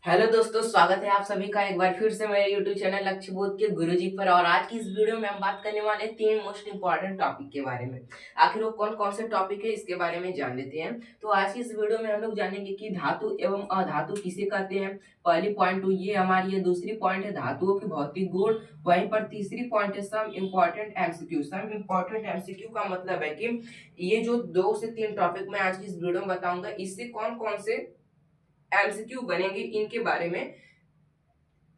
Hello दोस्तों, स्वागत है आप सभी का एक बार फिर से मेरे YouTube चैनल लक्ष्यबोध के गुरुजी पर। और आज की इस वीडियो में हम बात करने वाले हैं तीन मोस्ट इंपॉर्टेंट टॉपिक के बारे में। आखिर वो कौन कौन से टॉपिक है इसके बारे में जान लेते हैं। तो आज की इस वीडियो में हम लोग जानेंगे कि धातु एवं अधातु किसे कहते हैं। पहली पॉइंट तो ये हमारी है। दूसरी पॉइंट है धातुओं के भौतिक गुण। वहीं पर तीसरी पॉइंट है some important MCQ. Some important MCQ का मतलब है कि ये जो 2 से 3 टॉपिक मैं आज की इस वीडियो में बताऊंगा, इससे कौन कौन से एमसीक्यू बनेंगे इनके बारे में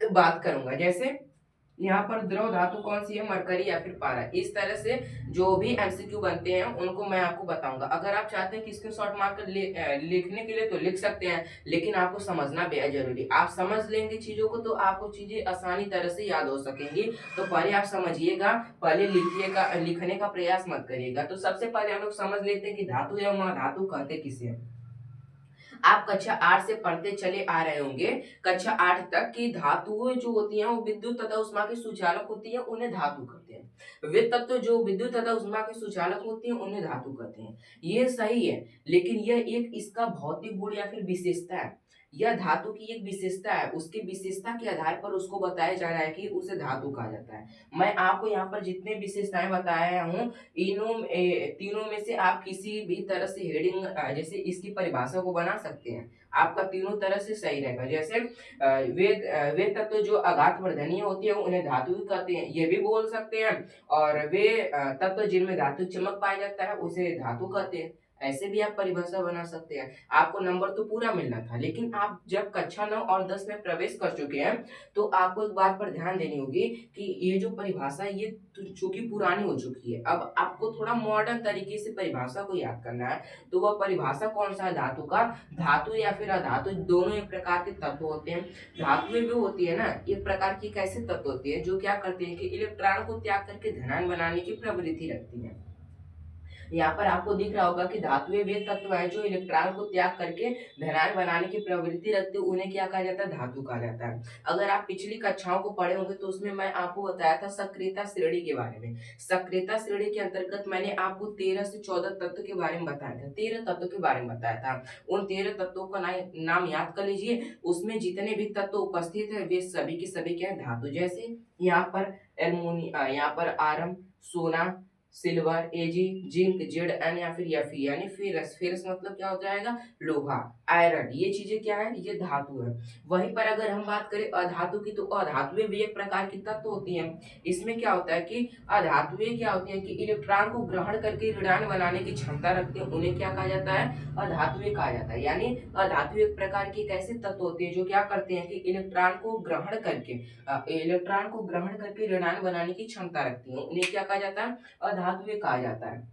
बात करूंगा। जैसे यहाँ पर द्रव धातु कौन सी है, मरकरी या फिर पारा। इस तरह से जो भी एमसीक्यू बनते हैं उनको मैं आपको बताऊंगा। अगर आप चाहते हैं कि स्क्रीनशॉट मार कर लिखने के लिए तो लिख सकते हैं, लेकिन आपको समझना बेहद जरूरी। आप समझ लेंगे चीजों को तो आपको चीजें आसानी तरह से याद हो सकेंगी। तो पहले आप समझिएगा, पहले लिखिएगा, लिखने का प्रयास मत करिएगा। तो सबसे पहले हम लोग समझ लेते हैं कि धातु एवं अधातु कहते किसे हैं। आप कक्षा 8 से पढ़ते चले आ रहे होंगे, कक्षा 8 तक की धातुएं जो होती हैं वो विद्युत तथा उष्मा की सुचालक होती है, उन्हें धातु कहते हैं। वे तत्व जो विद्युत तथा उष्मा की सुचालक होती है उन्हें धातु कहते हैं। ये सही है, लेकिन यह एक इसका भौतिक गुण या फिर विशेषता है। यह धातु की एक विशेषता है, उसकी विशेषता के आधार पर उसको बताया जा रहा है कि उसे धातु कहा जाता है। मैं आपको यहाँ पर जितने विशेषताएं बताया हूँ, तीनों में से आप किसी भी तरह से हेडिंग जैसे इसकी परिभाषा को बना सकते हैं। आपका तीनों तरह से सही रहेगा। जैसे वे तत्व जो अघात वर्धनीय होती है उन्हें धातु कहते हैं, ये भी बोल सकते हैं। और वे तत्व जिनमें धातु चमक पाया जाता है उसे धातु कहते हैं। ऐसे भी आप परिभाषा बना सकते हैं। आपको नंबर तो पूरा मिलना था, लेकिन आप जब कक्षा 9 और 10 में प्रवेश कर चुके हैं तो आपको एक बात पर ध्यान देनी होगी कि ये जो परिभाषा है ये चूंकि पुरानी हो चुकी है, अब आपको थोड़ा मॉडर्न तरीके से परिभाषा को याद करना है। तो वह परिभाषा कौन सा है धातु का? धातु या फिर अधातु दोनों एक प्रकार के तत्व होते हैं। धातुएं भी होती है ना, एक प्रकार की कैसे तत्व होती है जो क्या करते हैं कि इलेक्ट्रॉन को त्याग करके धनायन बनाने की प्रवृत्ति रखती है। यहाँ पर आपको दिख रहा होगा कि धातुएं वे तत्व हैं जो इलेक्ट्रॉन को त्याग करके धनायन बनाने की प्रवृत्ति रखते हैं, उन्हें क्या कहा जाता है? धातु कहा जाता है। अगर आप पिछली कक्षाओं को पढ़े होंगे तो उसमें मैं आपको बताया था सक्रियता श्रेणी के बारे में। सक्रियता श्रेणी के अंतर्गत मैंने आपको 13 से 14 तत्व के बारे में बताया था, 13 तत्व के बारे में बताया था। उन 13 तत्वों का नाम याद कर लीजिए। उसमें जितने भी तत्व उपस्थित है वे सभी के सभी क्या है? धातु। जैसे यहाँ पर एल्युमिनियम, यहाँ पर आयरन, सोना, सिल्वर, एजी, जिंक, जेड एन या फिर एफ यानी फेरस। फेरस मतलब क्या हो जाएगा? लोहा, आयरन। ये चीजें क्या है? ये धातु है। वहीं पर अगर हम बात करें अधातु की, तो अधातुएं भी एक प्रकार की तत्व होती हैं। इसमें क्या होता है कि अधातुएं क्या होती हैं कि इलेक्ट्रॉन को ग्रहण करके ऋणायन बनाने की क्षमता रखते हैं, उन्हें क्या कहा जाता है? अधातुएं कहा जाता है। यानी अधातु एक प्रकार की एक ऐसे तत्व होती है जो क्या करते हैं कि इलेक्ट्रॉन को ग्रहण करके ऋणायन बनाने की क्षमता रखती है, उन्हें क्या कहा जाता है? अधातुएं कहा जाता है।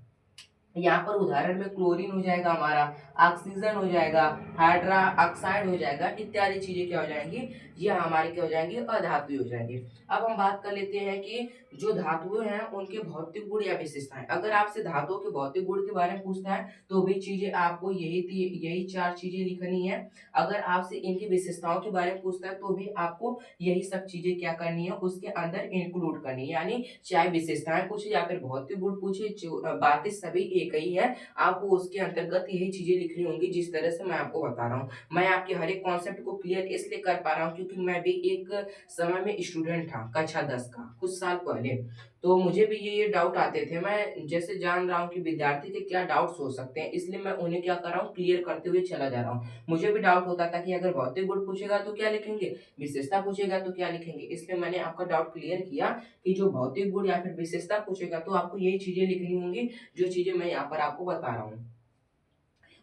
यहाँ पर उदाहरण में क्लोरीन हो जाएगा हमारा, ऑक्सीजन हो जाएगा, हाइड्रा ऑक्साइड हो जाएगा, इत्यादि चीजें क्या हो जाएंगी? ये हमारी क्या हो जाएंगी? अधातु हो जाएंगी। अब हम बात कर लेते हैं कि जो धातुएं हैं उनके भौतिक गुण या विशेषताएं। अगर आपसे धातुओं के भौतिक गुण के बारे में पूछता है तो भी चीजें आपको यही 4 चीजें लिखनी है। अगर आपसे इनकी विशेषताओं के बारे में पूछता है तो भी आपको यही सब चीजें क्या करनी है? उसके अंदर इंक्लूड करनी है। यानी चाहे विशेषताएं पूछे या फिर भौतिक गुण पूछे, बातें सभी एक ही है। आपको उसके अंतर्गत यही चीजें लिखनी होंगी जिस तरह से मैं आपको बता रहा हूँ। मैं आपके हर एक कॉन्सेप्ट को क्लियर इसलिए कर पा रहा हूँ क्योंकि मैं भी एक समय में स्टूडेंट था, कक्षा 10 का, कुछ साल पहले। तो मुझे भी ये डाउट आते थे। मैं जैसे जान रहा हूँ कि विद्यार्थी के क्या डाउट्स हो सकते हैं, इसलिए मैं उन्हें क्या कर रहा हूँ? क्लियर करते हुए चला जा रहा हूँ। मुझे भी डाउट होता था कि अगर भौतिक गुण पूछेगा तो क्या लिखेंगे, विशेषता पूछेगा तो क्या लिखेंगे। इसलिए मैंने आपका डाउट क्लियर किया कि जो भौतिक गुण या फिर विशेषता पूछेगा तो आपको यही चीजें लिखनी होंगी जो चीजें मैं यहाँ पर आपको बता रहा हूँ।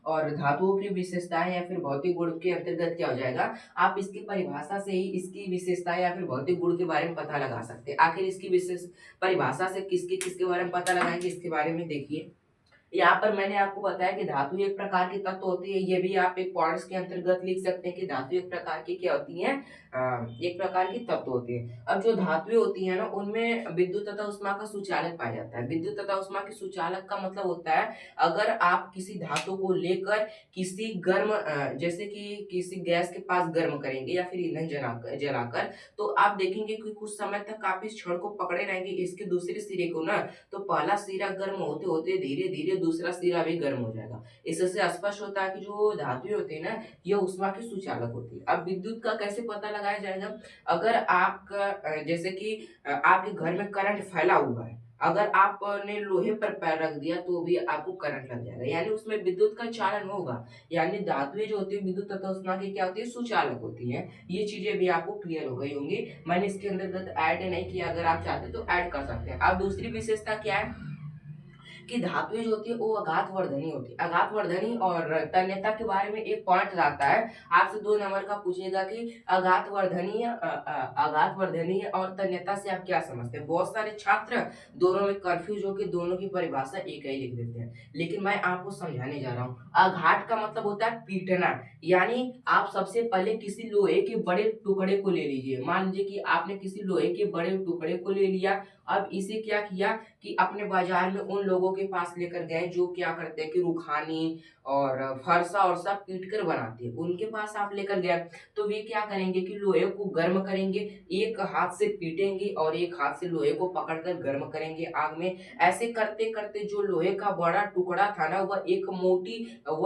और धातुओं की विशेषताएं या फिर भौतिक गुण के अंतर्गत क्या हो जाएगा? आप इसकी परिभाषा से ही इसकी विशेषताएं या फिर भौतिक गुण के बारे में पता लगा सकते हैं। आखिर इसकी विशेष परिभाषा से किसके किसके बारे में पता लगाएंगे, इसके बारे में देखिए। यहाँ पर मैंने आपको बताया कि धातु एक प्रकार की तत्व होती है। ये भी आप एक पॉइंट्स के अंतर्गत लिख सकते हैं कि धातु एक प्रकार की क्या होती है? एक प्रकार की तत्व होती है। अब जो धातुएं होती है ना उनमें विद्युत तथा उष्मा का सुचालक पाया जाता है। विद्युत तथा उष्मा के सुचालक का मतलब होता है अगर आप किसी धातु को लेकर किसी गर्म जैसे कि किसी गैस के पास गर्म करेंगे या फिर ईंधन जलाकर जलाकर, तो आप देखेंगे कि कुछ समय तक आप इस छड़ को पकड़े रहेंगे इसके दूसरे सिरे को ना, तो पहला सिरा गर्म होते होते धीरे धीरे दूसरा सिरा भी गर्म हो जाएगा। इससे स्पष्ट होता है कि जो धातुएं होती है ना, ये ऊष्मा की सुचालक होती है। अब विद्युत का कैसे पता लगाया जाएगा? अगर आपका जैसे कि आपके घर में करंट फैला हुआ है, अगर आपने लोहे पर पैर रख दिया तो भी आपको करंट लग जाएगा, यानी उसमें विद्युत का चालन होगा। यानी धातुएं जो होती है विद्युत तथा ऊष्मा की क्या होती है, सुचालक होती है। ये चीजें भी आपको क्लियर हो गई होंगी। मैंने इसके अंतर्गत ऐड नहीं किया, अगर आप चाहते तो ऐड कर सकते हैं। अब दूसरी विशेषता क्या है कि धातुएं जो होती है वो आघातवर्धनी होती है। आघातवर्धनी और तन्यता के बारे में एक पॉइंट आता है, आपसे 2 नंबर का पूछेगा कि आघातवर्धनी और तन्यता से आप क्या समझते हैं। बहुत सारे छात्र दोनों में कंफ्यूज होकर दोनों की परिभाषा एक ही लिख देते हैं, लेकिन मैं आपको समझाने जा रहा हूँ। आघात का मतलब होता है पीटना, यानी आप सबसे पहले किसी लोहे के बड़े टुकड़े को ले लीजिए। मान लीजिए कि आपने किसी लोहे के बड़े टुकड़े को ले लिया, अब इसे क्या किया कि अपने बाजार में उन लोगों के पास लेकर गए जो क्या करते हैं कि रुखानी और फरसा और सब पीट कर बनाते हैं, उनके पास आप लेकर गए तो वे क्या करेंगे कि लोहे को गर्म करेंगे, एक हाथ से पीटेंगे और एक हाथ से लोहे को पकड़कर गर्म करेंगे आग में। ऐसे करते करते जो लोहे का बड़ा टुकड़ा था ना, वह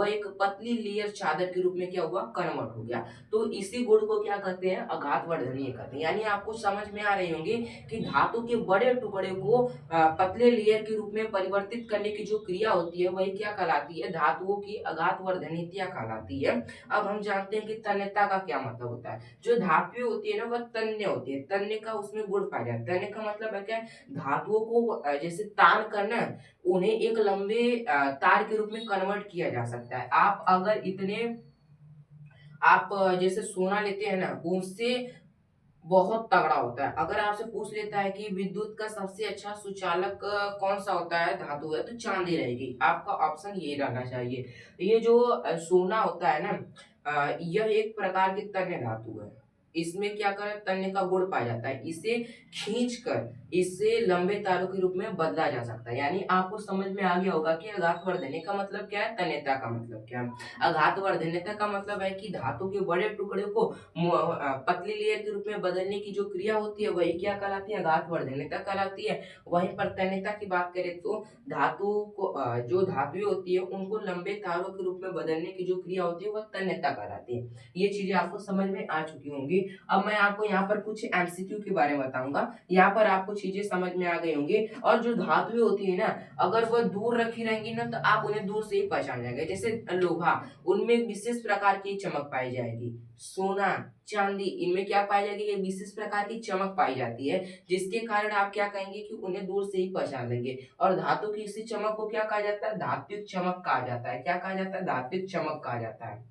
एक पतली लेयर चादर के रूप में क्या हुआ, कन्वर्ट हो गया। तो इसी गुण को क्या कहते हैं, आघातवर्धनीय कहते हैं। यानी आपको समझ में आ रही होंगी कि धातु के बड़े टुकड़े को पतले लेयर के रूप में परिवर्तित करने की जो क्रिया होती है वही क्या कहलाती है, धातुओं की आघातवर्धनीयता कहलाती है। अब हम जानते हैं कि तन्यता का क्या मतलब होता है। जो धातुएं होती है ना वह तन्य होती है, तन्य का उसमें गुण पाया जाता है। तन्य का मतलब है क्या, धातुओं को जैसे तार करना, उन्हें एक लंबे तार के रूप में कन्वर्ट किया जा सकता है। आप अगर इतने आप जैसे सोना लेते हैं ना, उससे बहुत तगड़ा होता है। अगर आपसे पूछ लेता है कि विद्युत का सबसे अच्छा सुचालक कौन सा होता है, धातु है, तो चांदी रहेगी। आपका ऑप्शन ये रहना चाहिए। ये जो सोना होता है ना, यह एक प्रकार की तन्य धातु है। इसमें क्या कर तन्य का गुण पाया जाता है, इसे खींच कर इसे लंबे तारों के रूप में बदला जा सकता है। यानी आपको समझ में आ गया होगा कि आघातवर्धनीय का मतलब क्या है, तन्यता का मतलब क्या है। आघातवर्धनीयता का मतलब है कि धातु के बड़े टुकड़े को पतली लेयर के रूप में बदलने की जो क्रिया होती है वही क्या कहलाती है, आघातवर्धनीयता कहलाती है। वहीं पर तन्यता की बात करें तो धातु को जो धातुएं होती है उनको लंबे तारों के रूप में बदलने की जो क्रिया होती है वह तन्यता कहलाती है। ये चीजें आपको समझ में आ चुकी होंगी। अब मैं आपको यहाँ पर कुछ एमसीक्यू के बारे में बताऊंगा, यहाँ पर आपको चीजें समझ में आ गई होंगी। और जो धातुएं होती है ना, अगर वह दूर रखी रहेंगी ना तो आप उन्हें दूर से ही पहचान जाएंगे। जैसे लोहा, उनमें विशेष प्रकार की चमक पाई जाएगी। सोना, चांदी, इनमें क्या पाई जाएगी, ये विशेष प्रकार की चमक पाई जाती है, जिसके कारण आप क्या कहेंगे कि उन्हें दूर से ही पहचान लेंगे। और धातु की इसी चमक को क्या कहा जाता है, धात्विक चमक कहा जाता है। क्या कहा जाता है, धात्विक चमक कहा जाता है।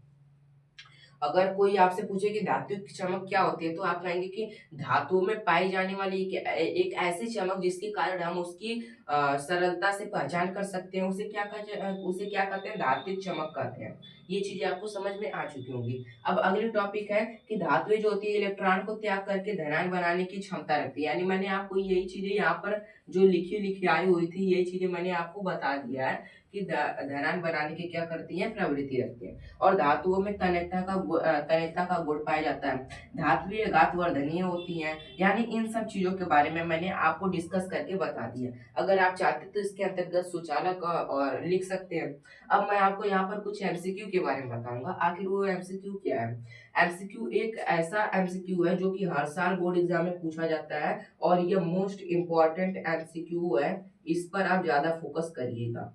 अगर कोई आपसे पूछे कि धात्विक चमक क्या होती है तो आप कहेंगे कि धातुओं में पाई जाने वाली एक ऐसी चमक जिसके कारण हम उसकी सरलता से पहचान कर सकते हैं, उसे क्या कहते हैं, धात्विक चमक कहते हैं। ये चीजें आपको समझ में आ चुकी होंगी। अब अगली टॉपिक है कि धातुएं जो होती है इलेक्ट्रॉन को त्याग करके धनायन बनाने की क्षमता रखती है। यानी मैंने आपको यही चीजें यहाँ पर जो लिखी लिखी आई हुई थी, यही चीजें मैंने आपको बता दिया है कि धनायन बनाने की क्या करती है, प्रवृत्ति रखती है। और धातुओं में तन्यता का गुण पाया जाता है। धातुएं आघातवर्धनीय होती हैं। यानी इन सब चीजों के बारे में मैंने आपको डिस्कस करके बता दिया। अगर आप चाहते तो इसके अंतर्गत सुचालक और लिख सकते हैं। अब मैं आपको यहाँ पर कुछ एमसीक्यू के बारे में बताऊंगा। आखिर वो एमसीक्यू क्या है। एमसीक्यू एक ऐसा एमसीक्यू है जो कि हर साल बोर्ड एग्जाम में पूछा जाता है और ये मोस्ट इम्पोर्टेंट एमसीक्यू है। इस पर आप ज्यादा फोकस करिएगा।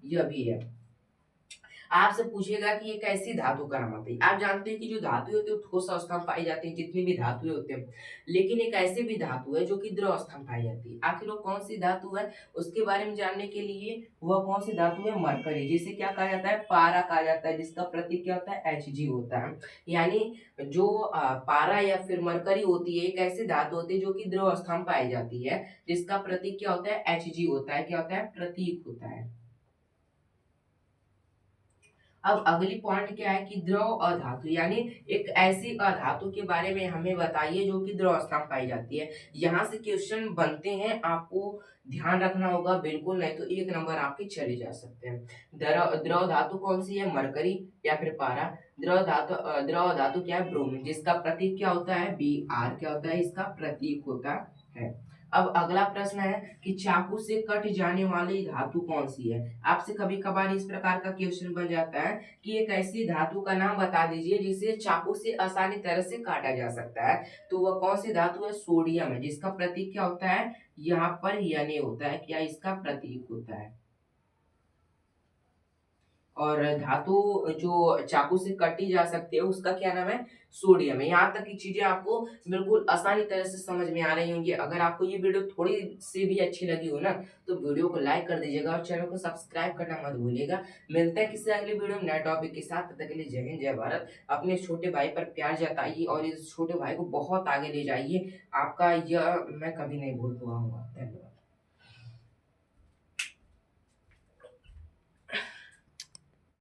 यह भी है, आपसे पूछेगा कि एक ऐसी धातु का नाम बताइए। आप जानते हैं कि जो धातु होती है वो ठोस अवस्था में पाई जाती है, जितनी भी धातुएं होते हैं। लेकिन एक ऐसी भी धातु है जो कि द्रव अवस्था में पाई जाती है। आखिर वो कौन सी धातु है, उसके बारे में जानने के लिए वह कौन सी धातु है, मरकरी, जिसे क्या कहा जाता है, पारा कहा जाता है, जिसका प्रतीक क्या होता है, Hg होता है। यानी जो पारा या फिर मरकरी होती है एक ऐसी धातु होती है जो कि द्रव अवस्था में पाई जाती है, जिसका प्रतीक क्या होता है, Hg होता है। क्या होता है, प्रतीक होता है। अब अगली पॉइंट क्या है कि द्रव अधातु, यानी एक ऐसी अधातु के बारे में हमें बताइए जो कि द्रव अवस्था में पाई जाती है। यहाँ से क्वेश्चन बनते हैं, आपको ध्यान रखना होगा, बिल्कुल नहीं तो 1 नंबर आपके चले जा सकते हैं। द्रव धातु कौन सी है, मरकरी या फिर पारा। द्रव धातु क्या है, ब्रोमीन, जिसका प्रतीक क्या होता है, Br। क्या होता है, इसका प्रतीक होता है। अब अगला प्रश्न है कि चाकू से कट जाने वाली धातु कौन सी है। आपसे कभी कभार इस प्रकार का क्वेश्चन बन जाता है कि एक ऐसी धातु का नाम बता दीजिए जिसे चाकू से आसानी तरह से काटा जा सकता है। तो वह कौन सी धातु है? सोडियम है, जिसका प्रतीक क्या होता है? यहाँ पर यने होता है। क्या इसका प्रतीक होता है? और धातु जो चाकू से काटी जा सकती है उसका क्या नाम है? सोडियम है। यहाँ तक की चीजें आपको बिल्कुल आसानी तरह से समझ में आ रही होंगी। अगर आपको ये वीडियो थोड़ी सी भी अच्छी लगी हो ना, तो वीडियो को लाइक कर दीजिएगा और चैनल को सब्सक्राइब करना मत भूलिएगा। मिलते हैं किसी अगली वीडियो में नए टॉपिक के साथ। तब तक के लिए जय हिंद, जय भारत। अपने छोटे भाई पर प्यार जताइए और इस छोटे भाई को बहुत आगे ले जाइए। आपका यह मैं कभी नहीं भूल पाऊंगा। धन्यवाद।